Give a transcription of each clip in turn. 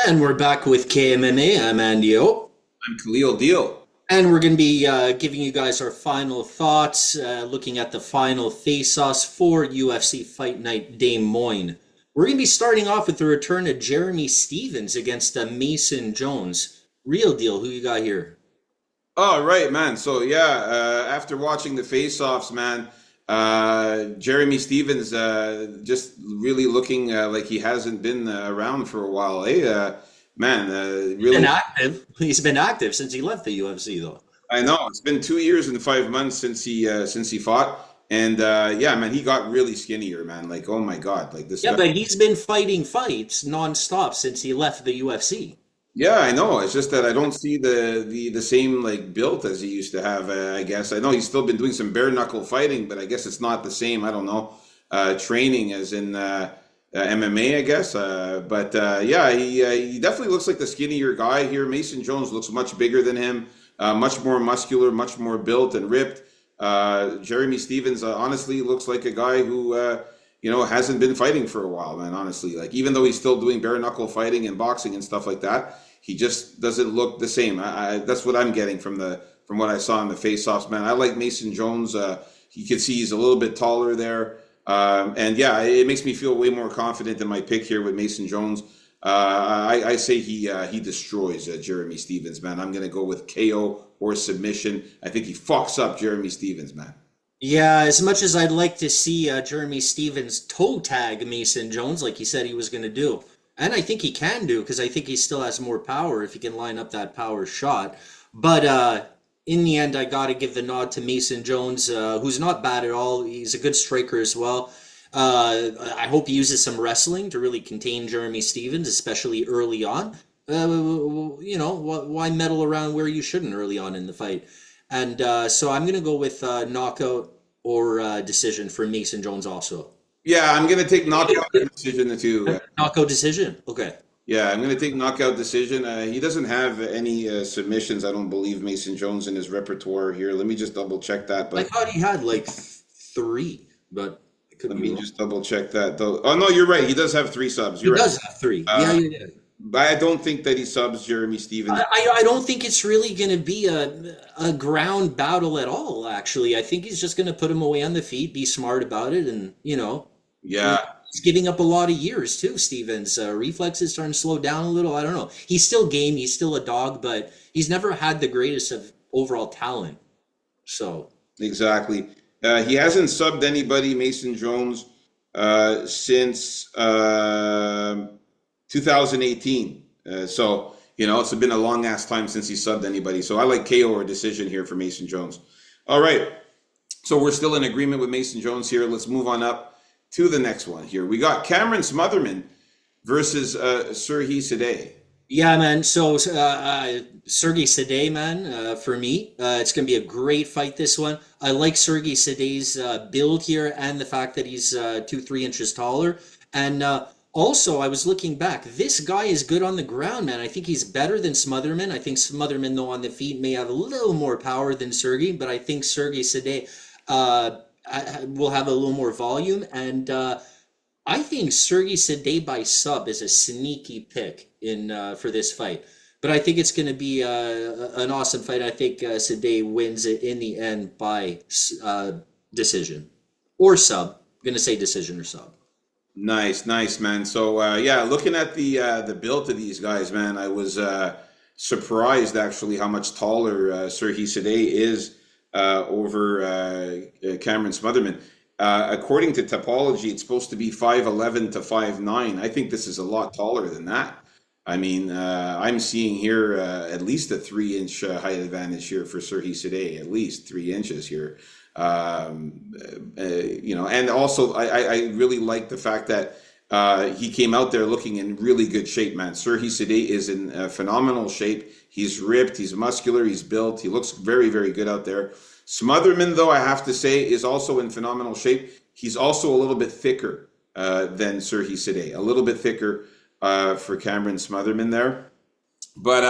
And we're back with KMMA. I'm Andy O. I'm Khalil Deal. And we're going to be giving you guys our final thoughts, looking at the final face-offs for UFC Fight Night Des Moines. We're going to be starting off with the return of Jeremy Stephens against Mason Jones. Real deal. Who you got here? Oh, right, man. So yeah, after watching the face-offs, man, Jeremy Stevens just really looking like he hasn't been around for a while. Hey, man, He's been really, active. He's been active since he left the UFC, though. I know it's been 2 years and 5 months since he fought, and yeah, man, he got really skinnier, man. Like, oh my God, like this Yeah, guy. but he's been fighting fights nonstop since he left the UFC. Yeah, I know. It's just that I don't see the same like built as he used to have. I guess I know he's still been doing some bare knuckle fighting, but I guess it's not the same. I don't know, training as in MMA, I guess. But yeah, he definitely looks like the skinnier guy here. Mason Jones looks much bigger than him, much more muscular, much more built and ripped. Jeremy Stevens honestly looks like a guy who hasn't been fighting for a while, man. Honestly, like even though he's still doing bare knuckle fighting and boxing and stuff like that, he just doesn't look the same. That's what I'm getting from what I saw in the face-offs, man. I like Mason Jones. You can see he's a little bit taller there, and yeah, it makes me feel way more confident in my pick here with Mason Jones. I say he destroys Jeremy Stevens, man. I'm gonna go with KO or submission. I think he fucks up Jeremy Stevens, man. Yeah, as much as I'd like to see Jeremy Stevens toe tag Mason Jones like he said he was going to do, and I think he can do because I think he still has more power if he can line up that power shot. But in the end, I got to give the nod to Mason Jones, who's not bad at all. He's a good striker as well. I hope he uses some wrestling to really contain Jeremy Stevens, especially early on. Why meddle around where you shouldn't early on in the fight? And so I'm going to go with knockout or decision for Mason Jones also. Yeah, I'm gonna take knockout decision too. Knockout decision? Okay. Yeah, I'm going to take knockout decision. He doesn't have any submissions, I don't believe, Mason Jones in his repertoire here. Let me just double check that. I But thought he had like three, but I could let be me wrong. just double check that though. Oh no, you're right. He does have three subs. He You're right. does have three. Yeah, Uh, yeah, yeah. but I don't think that he subs Jeremy Stevens. I don't think it's really going to be a ground battle at all, actually. I think he's just going to put him away on the feet, be smart about it, and, Yeah, he's giving up a lot of years too, Stevens. Reflexes starting to slow down a little. I don't know. He's still game, he's still a dog, but he's never had the greatest of overall talent. So, exactly. He hasn't subbed anybody, Mason Jones, since 2018. So, it's been a long ass time since he subbed anybody. So I like KO or decision here for Mason Jones. All right. So we're still in agreement with Mason Jones here. Let's move on up to the next one here. We got Cameron Smotherman versus Serhiy Seday. yeah, man. So, Sergey Seday, man, for me, it's going to be a great fight, this one. I like Sergey Seday's build here and the fact that he's 3 inches taller. And also, I was looking back. This guy is good on the ground, man. I think he's better than Smotherman. I think Smotherman, though, on the feet may have a little more power than Sergey, but I think Sergey Seday will have a little more volume. And I think Sergey Seday by sub is a sneaky pick in for this fight. But I think it's going to be an awesome fight. I think Seday wins it in the end by decision or sub. I'm going to say decision or sub. Nice, nice, man. So yeah, looking at the build of these guys, man, I was surprised actually how much taller Serhiy Seday is over Cameron Smotherman. According to topology, it's supposed to be 5'11 to 5'9. I think this is a lot taller than that. I mean, I'm seeing here at least a 3 inch height advantage here for Serhiy Seday, at least 3 inches here. And also I really like the fact that he came out there looking in really good shape, man. Serhiy Seday is in phenomenal shape. He's ripped, he's muscular, he's built. He looks very, very good out there. Smotherman, though, I have to say, is also in phenomenal shape. He's also a little bit thicker than Serhiy Seday, a little bit thicker for Cameron Smotherman there. But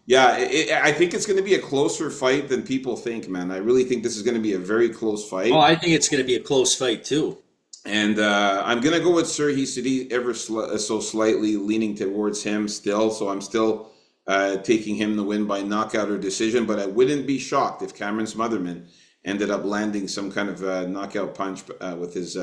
yeah, I think it's going to be a closer fight than people think, man. I really think this is going to be a very close fight. Oh, I think it's going to be a close fight too. And I'm gonna go with Sir City so slightly leaning towards him still. So I'm still taking him to win by knockout or decision. But I wouldn't be shocked if Cameron Smotherman ended up landing some kind of knockout punch with his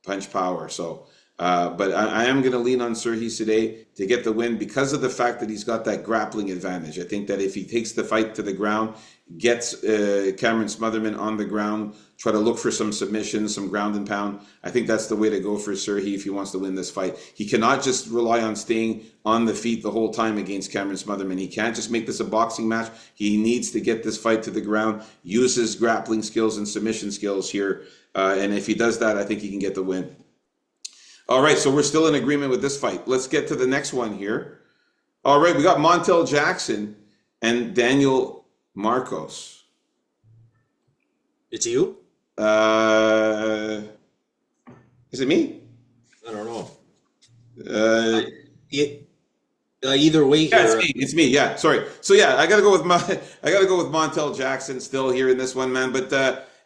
punch power. So, but I am gonna lean on Sir City to get the win because of the fact that he's got that grappling advantage. I think that if he takes the fight to the ground, gets Cameron Smotherman on the ground, try to look for some submissions, some ground and pound. I think that's the way to go for Serhi if he wants to win this fight. He cannot just rely on staying on the feet the whole time against Cameron Smotherman. He can't just make this a boxing match. He needs to get this fight to the ground, use his grappling skills and submission skills here. And if he does that, I think he can get the win. All right, so we're still in agreement with this fight. Let's get to the next one here. All right, we got Montel Jackson and Daniel Marcos. It's you? Is it me? I don't know. Uh, It, either way yeah, it's here. me. It's me. Yeah, sorry. So yeah, I gotta go with I gotta go with Montel Jackson still here in this one, man. But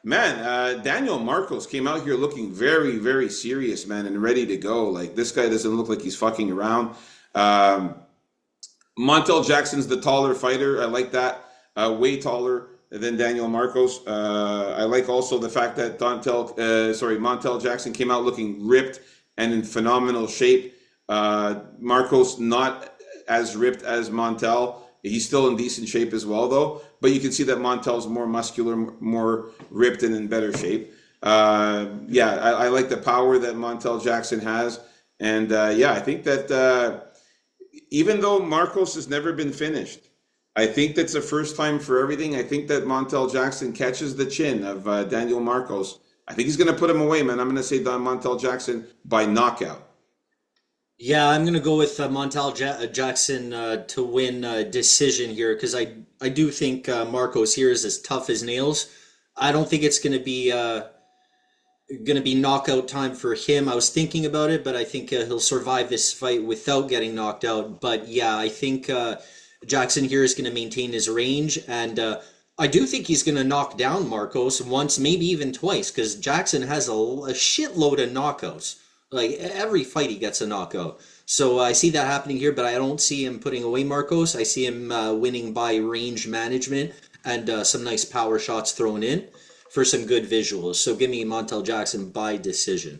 Daniel Marcos came out here looking very, very serious, man, and ready to go. Like this guy doesn't look like he's fucking around. Um, Montel Jackson's the taller fighter. I like that. Way taller than Daniel Marcos. I like also the fact that Montel Jackson came out looking ripped and in phenomenal shape. Marcos not as ripped as Montel. He's still in decent shape as well, though. But you can see that Montel's more muscular, more ripped, and in better shape. I like the power that Montel Jackson has. And I think that even though Marcos has never been finished, I think that's the first time for everything. I think that Montel Jackson catches the chin of Daniel Marcos. I think he's going to put him away, man. I'm going to say Montel Jackson by knockout. Yeah, I'm gonna go with Jackson to win decision here because I do think Marcos here is as tough as nails. I don't think it's gonna be knockout time for him. I was thinking about it, but I think he'll survive this fight without getting knocked out. But yeah, I think Jackson here is gonna maintain his range, and I do think he's gonna knock down Marcos once, maybe even twice, because Jackson has a shitload of knockouts. Like every fight, he gets a knockout. So I see that happening here, but I don't see him putting away Marcos. I see him winning by range management and some nice power shots thrown in for some good visuals. So give me Montel Jackson by decision.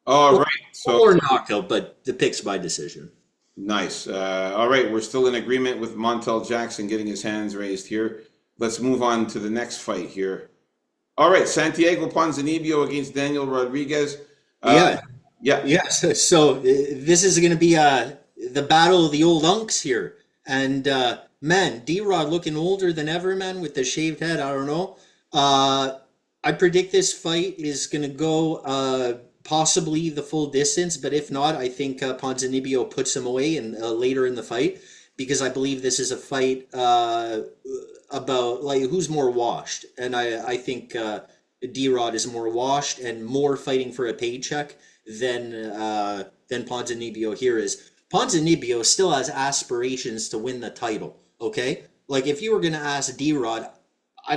All Or, right. So or knockout, but the pick's by decision. nice. All right. We're still in agreement with Montel Jackson getting his hands raised here. Let's move on to the next fight here. All right. Santiago Ponzanibio against Daniel Rodriguez. Uh, Yeah, yeah. yes. So this is going to be the battle of the old unks here. And man, D-Rod looking older than ever, man, with the shaved head. I don't know. Uh, I predict this fight is going to go possibly the full distance, but if not, I think Ponzanibio puts him away and later in the fight because I believe this is a fight about like who's more washed, and I think D-Rod is more washed and more fighting for a paycheck than Ponzanibio here is. Ponzanibio still has aspirations to win the title. Okay, like if you were gonna ask D-Rod, I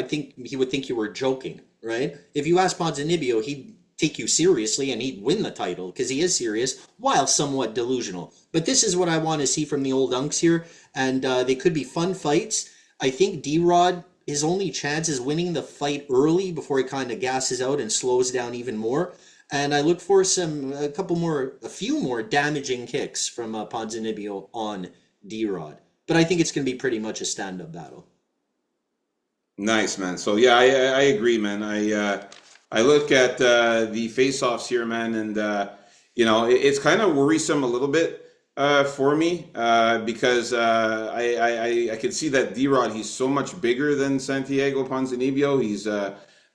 think he would think you were joking, right? If you ask Ponzanibio, he'd take you seriously and he'd win the title because he is serious while somewhat delusional. But this is what I want to see from the old unks here, and they could be fun fights. I think D-Rod, his only chance is winning the fight early before he kind of gasses out and slows down even more. And I look for a few more damaging kicks from Ponzanibio on D-Rod. But I think it's going to be pretty much a stand-up battle. Nice, man. So yeah, I agree, man. I look at the face-offs here, man, and it's kind of worrisome a little bit for me because I can see that D-Rod, he's so much bigger than Santiago Ponzanibio. He's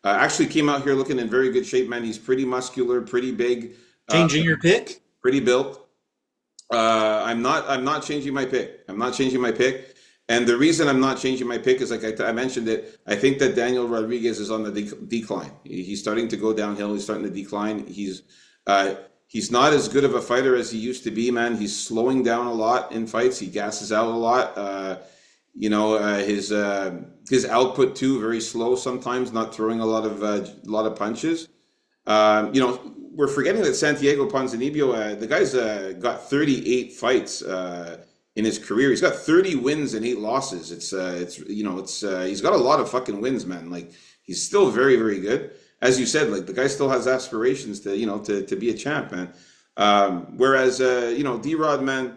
actually came out here looking in very good shape, man. He's pretty muscular, pretty big, uh, Changing your pick? pretty built. I'm not changing my pick. I'm not changing my pick. And the reason I'm not changing my pick is like I mentioned it. I think that Daniel Rodriguez is on the decline. He's starting to go downhill. He's starting to decline. He's not as good of a fighter as he used to be, man. He's slowing down a lot in fights. He gasses out a lot. His output too very slow sometimes. Not throwing a lot of punches. We're forgetting that Santiago Ponzanibio, the guy's got 38 fights in his career. He's got 30 wins and 8 losses. He's got a lot of fucking wins, man. Like he's still very, very good. As you said, like the guy still has aspirations to be a champ, man. Whereas D-Rod, man,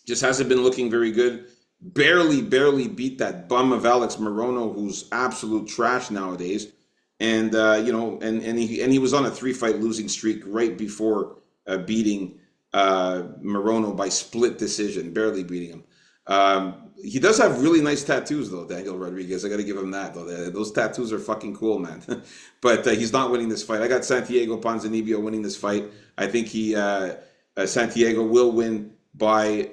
just hasn't been looking very good. Barely beat that bum of Alex Morono, who's absolute trash nowadays. And he was on a 3 fight losing streak right before beating Morono by split decision, barely beating him. He does have really nice tattoos, though, Daniel Rodriguez. I got to give him that, though. Those tattoos are fucking cool, man. But he's not winning this fight. I got Santiago Ponzanibio winning this fight. I think Santiago will win by,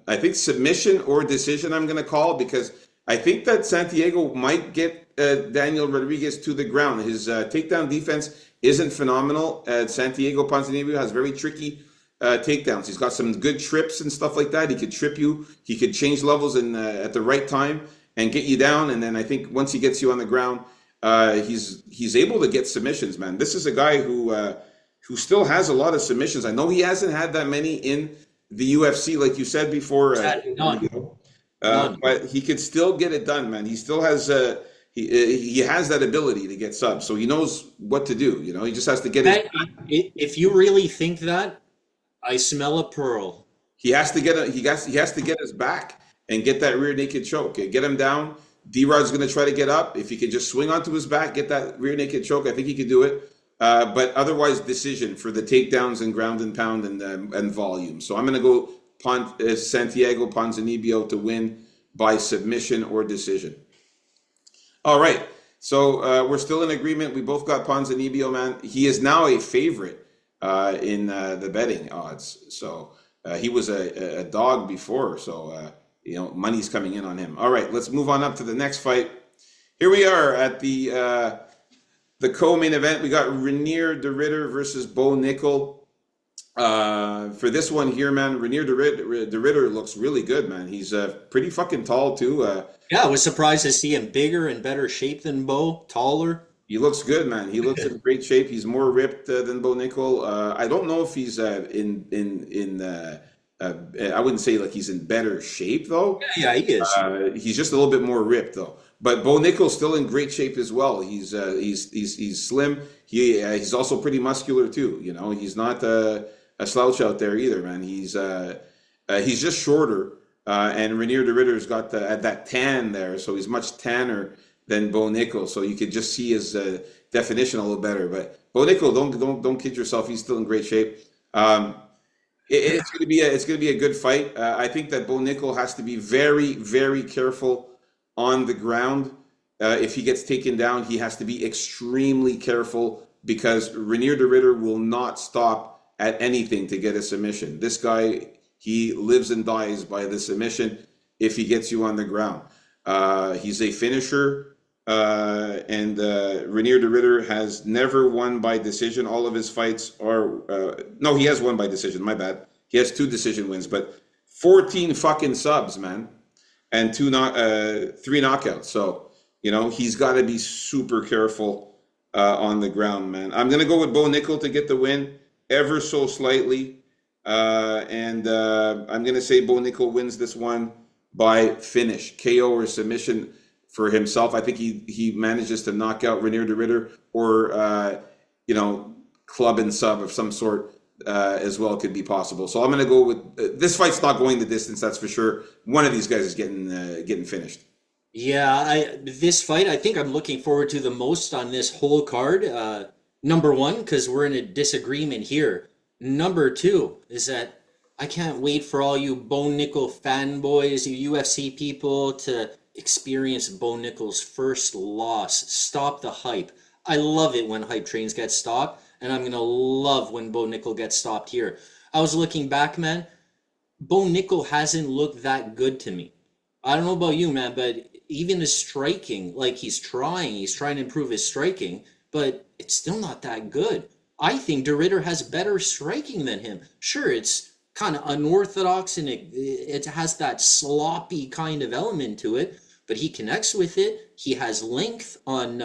I think, submission or decision, I'm going to call, because I think that Santiago might get Daniel Rodriguez to the ground. His takedown defense isn't phenomenal. Santiago Ponzanibio has very tricky takedowns. He's got some good trips and stuff like that. He could trip you. He could change levels at the right time and get you down. And then I think once he gets you on the ground, he's able to get submissions, man. This is a guy who still has a lot of submissions. I know he hasn't had that many in the UFC, like you said before. None. But he could still get it done, man. He still has he has that ability to get subs, so he knows what to do. He just has to get his. If you really think that, I smell a pearl. He has to get his back and get that rear naked choke. Get him down. D-Rod's going to try to get up. If he could just swing onto his back, get that rear naked choke, I think he could do it. But otherwise, decision for the takedowns and ground and pound and volume. So I'm going to go Santiago Ponzanibio to win by submission or decision. All right. So we're still in agreement. We both got Ponzanibio, man. He is now a favorite in the betting odds. So he was a dog before. So, money's coming in on him. All right. Let's move on up to the next fight. Here we are at the co-main event. We got Renier de Ridder versus Bo Nickel. For this one here, man, Renier de Ridder looks really good, man. He's pretty fucking tall too. Yeah, I was surprised to see him bigger and better shape than Bo, taller. He looks good, man. He looks in great shape. He's more ripped than Bo Nickel. I don't know if he's I wouldn't say like he's in better shape though. Yeah, he is. He's just a little bit more ripped though. But Bo Nickel's still in great shape as well. He's slim. He's also pretty muscular too. He's not a slouch out there either, man. He's just shorter. And Renier de Ridder's got that tan there, so he's much tanner than Bo Nickel. So you could just see his definition a little better. But Bo Nickel, don't kid yourself. He's still in great shape. It's going to be a good fight. I think that Bo Nickel has to be very, very careful on the ground. If he gets taken down, he has to be extremely careful because Renier de Ridder will not stop at anything to get a submission. This guy, he lives and dies by the submission if he gets you on the ground. He's a finisher, and Renier de Ridder has never won by decision. All of his fights are... no, he has won by decision, my bad. He has 2 decision wins, but 14 fucking subs, man, and 3 knockouts. So, he's got to be super careful on the ground, man. I'm going to go with Bo Nickel to get the win, ever so slightly. And I'm going to say Bo Nickel wins this one by finish, KO or submission for himself. I think he manages to knock out Renier de Ridder or, club and sub of some sort as well could be possible. So I'm going to go with this fight's not going the distance, that's for sure. One of these guys is getting finished. Yeah, this fight, I think I'm looking forward to the most on this whole card. Number one, because we're in a disagreement here. Number two is that I can't wait for all you Bo Nickel fanboys, you UFC people, to experience Bo Nickel's first loss. Stop the hype. I love it when hype trains get stopped, and I'm going to love when Bo Nickel gets stopped here. I was looking back, man. Bo Nickel hasn't looked that good to me. I don't know about you, man, but even his striking, like he's trying to improve his striking, but it's still not that good. I think De Ridder has better striking than him. Sure, it's kind of unorthodox and it has that sloppy kind of element to it, but he connects with it. He has length on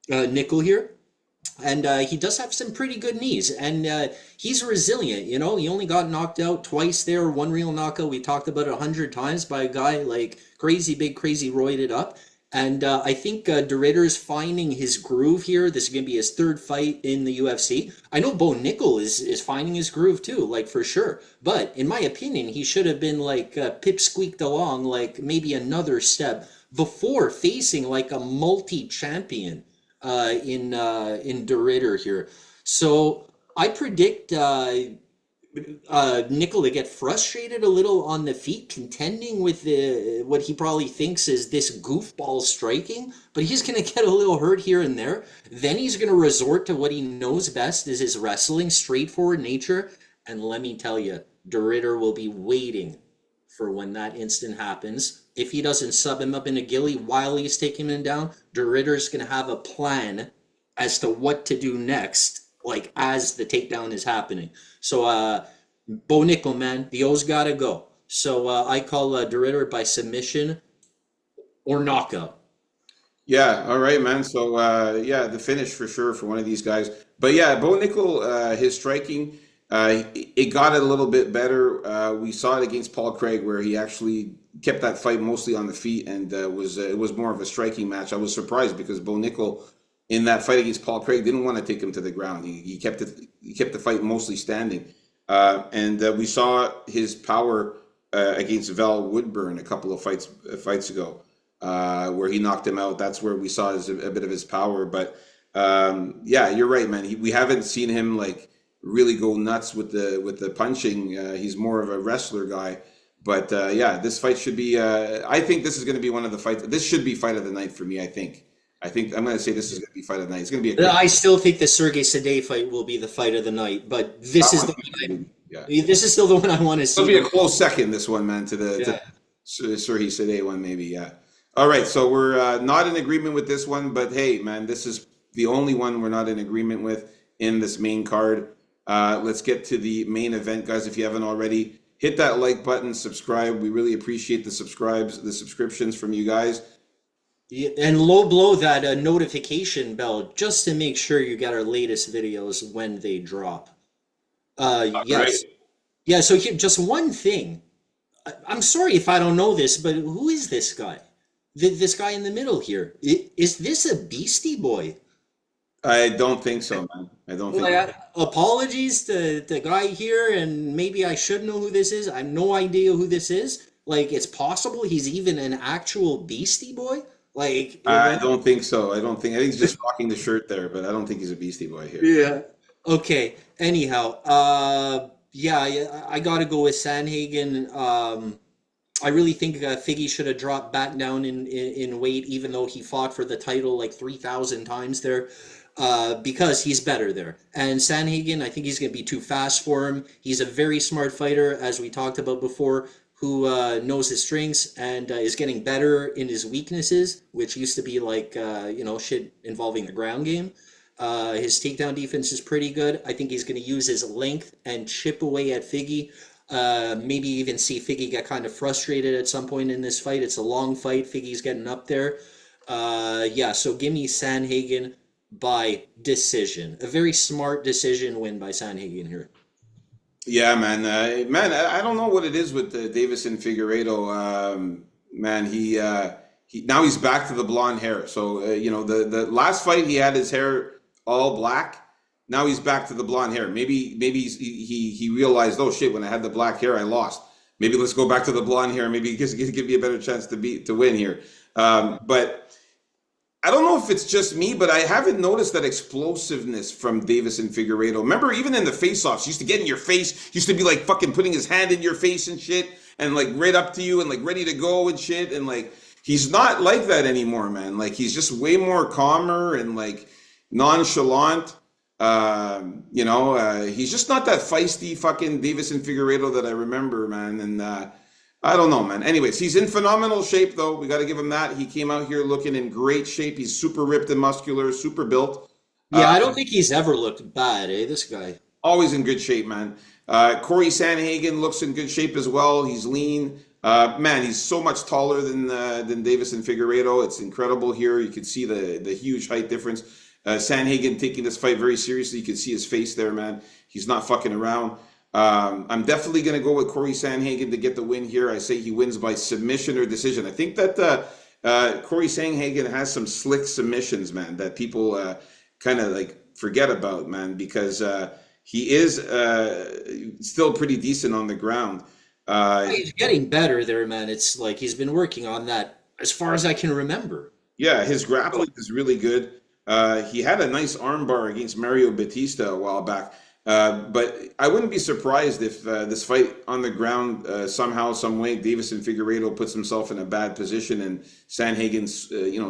nickel here. And he does have some pretty good knees, and he's resilient. You know, he only got knocked out twice there, one real knockout. We talked about it 100 times by a guy like crazy big, crazy roided up. And I think Ritter's finding his groove here. This is going to be his third fight in the UFC. I know Bo Nickel is finding his groove too, like for sure. But in my opinion, he should have been like pipsqueaked along, like maybe another step before facing like a multi-champion in De Ridder here. So I predict Nickel to get frustrated a little on the feet, contending with the what he probably thinks is this goofball striking, but he's going to get a little hurt here and there. Then he's going to resort to what he knows best is his wrestling, straightforward nature. And let me tell you, De Ridder will be waiting for when that instant happens. If he doesn't sub him up in a gilly while he's taking him down, De Ritter's going to have a plan as to what to do next, like as the takedown is happening. So, Bo Nickel, man, the O's got to go. So I call De Ritter by submission or knockout. Yeah, all right, man. So yeah, the finish for sure for one of these guys. But yeah, Bo Nickel, his striking, it got a little bit better. We saw it against Paul Craig where he actually kept that fight mostly on the feet and was it was more of a striking match. I was surprised because Bo Nickel in that fight against Paul Craig didn't want to take him to the ground. He kept the fight mostly standing. And we saw his power against Val Woodburn a couple of fights ago where he knocked him out. That's where we saw a bit of his power. But yeah, you're right, man. We haven't seen him like really go nuts with the punching. He's more of a wrestler guy. But yeah, this fight should be. I think this is going to be one of the fights. This should be fight of the night for me. I think. I'm going to say this is going to be fight of the night. It's going to be a great. I still think the Sergey Seday fight will be the fight of the night, but this is the one Yeah, this is still the one I want to it'll be a see. close second. This one, man, to Yeah. the Surhi Sade one, maybe. Yeah. All right, so we're not in agreement with this one, but hey, man, this is the only one we're not in agreement with in this main card. Let's get to the main event, guys. If you haven't already, hit that like button, subscribe. We really appreciate the subscriptions from you guys. Yeah, and low blow that notification bell just to make sure you get our latest videos when they drop. All right. Yes. Yeah, so here, just one thing. I'm sorry if I don't know this, but who is this guy? This guy in the middle here. Is this a Beastie Boy? I don't think so, man. I don't think. Like, apologies to the guy here, and maybe I should know who this is. I have no idea who this is. Like, it's possible he's even an actual Beastie Boy. Like, you I know? don't think so. I don't think. I think he's just rocking the shirt there, but I don't think he's a Beastie Boy here. Yeah. Okay. Anyhow, yeah, I gotta go with Sanhagen. I really think Figgy should have dropped back down in weight, even though he fought for the title like 3,000 times there, because he's better there. And Sanhagen, I think he's gonna be too fast for him. He's a very smart fighter, as we talked about before, who knows his strengths and is getting better in his weaknesses, which used to be like shit involving the ground game. His takedown defense is pretty good. I think he's going to use his length and chip away at Figgy. Maybe even see Figgy get kind of frustrated at some point in this fight. It's a long fight. Figgy's getting up there. Yeah, so give me Sanhagen by decision. A very smart decision win by Sanhagen here. Yeah, man. Man, I don't know what it is with Davison Figueiredo. Man, he now he's back to the blonde hair. So the last fight he had his hair all black. Now he's back to the blonde hair. Maybe he realized, oh shit, when I had the black hair, I lost. Maybe let's go back to the blonde hair. Maybe it give me a better chance to win here. But I don't know if it's just me, but I haven't noticed that explosiveness from Davis and Figueiredo. Remember, even in the face-offs, he used to get in your face, he used to be like fucking putting his hand in your face and shit, and like right up to you and like ready to go and shit. And like, he's not like that anymore, man. Like, he's just way more calmer and like nonchalant. He's just not that feisty fucking Davis and Figueiredo that I remember, man. And I don't know, man. Anyways, he's in phenomenal shape, though. We got to give him that. He came out here looking in great shape. He's super ripped and muscular, super built. Yeah, I don't think he's ever looked bad, this guy. Always in good shape, man. Corey Sanhagen looks in good shape as well. He's lean. Man, he's so much taller than Davis and Figueiredo. It's incredible here. You can see the huge height difference. Sanhagen taking this fight very seriously. You can see his face there, man. He's not fucking around. I'm definitely going to go with Corey Sanhagen to get the win here. I say he wins by submission or decision. I think that Corey Sanhagen has some slick submissions, man, that people kind of like forget about, man, because he is still pretty decent on the ground. He's getting better there, man. It's like he's been working on that as far as I can remember. Yeah, his grappling is really good. He had a nice armbar against Mario Batista a while back. But I wouldn't be surprised if this fight on the ground somehow, some way, Davison Figueiredo puts himself in a bad position and Sanhagen,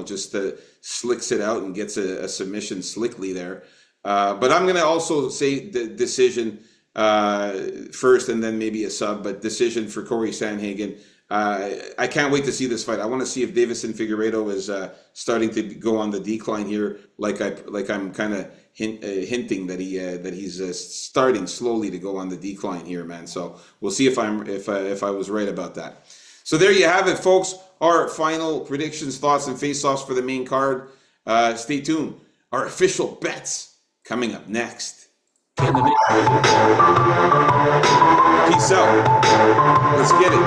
just slicks it out and gets a submission slickly there. But I'm going to also say the decision first and then maybe a sub, but decision for Corey Sanhagen. I can't wait to see this fight. I want to see if Davison Figueiredo is starting to go on the decline here, like I'm kind of hinting that he's starting slowly to go on the decline here, man. So we'll see if I was right about that. So there you have it, folks. Our final predictions, thoughts, and face-offs for the main card. Stay tuned. Our official bets coming up next. Peace out. Let's get it.